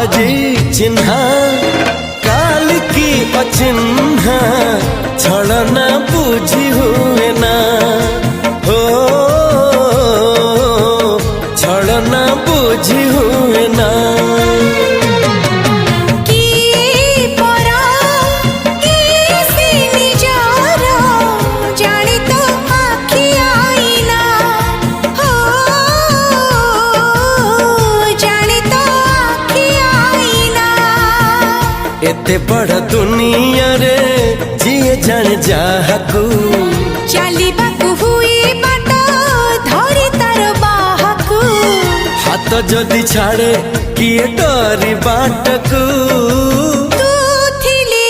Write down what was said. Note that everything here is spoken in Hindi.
आजी चिन्हा काल की अचिन्हा छलना बुझी हुए ना हो छलना बुझी हुए ना एते बड़ दुनिया रे जिए जान जाहकू चलिबाकू हुई बाट धरी तार बाहकू हाथ जदि छाड़े किए डरी बाटकू तू थिली